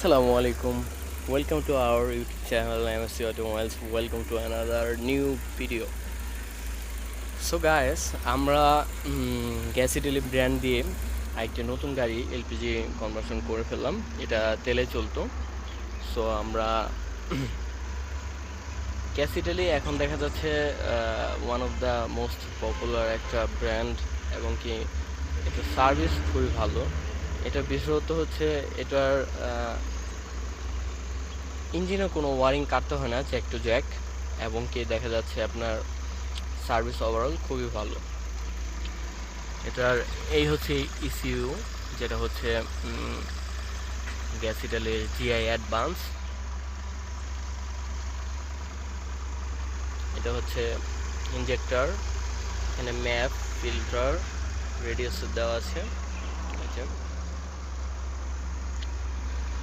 Assalamu alaikum. Welcome to our YouTube channel MSC Automobiles. Welcome to another new video. So guys, আমরা gas Italy brand দিয়ে একটা নতুন গাড়ি LPG conversion করে ফেললাম। এটা তেলে চলতো। সো আমরা গ্যাস ইটালি এখন দেখা যাচ্ছে one of the most popular একটা ব্র্যান্ড এবং কি এটা সার্ভিস খুবই ভালো। এটা বিশেষত হচ্ছে এটার ইঞ্জিনে কোনো ওয়ারিং কাটতে হয় না, জ্যাক টু জ্যাক, এবং কি দেখা যাচ্ছে আপনার সার্ভিস ওভারঅল খুবই ভালো। এটার এই হচ্ছে ইসিইউ, যেটা হচ্ছে গ্যাস ইটালির জিআই অ্যাডভান্স। এটা হচ্ছে ইনজেক্টর, এখানে ম্যাপ, ফিল্টার, রেডিয়েটর দেওয়া আছে।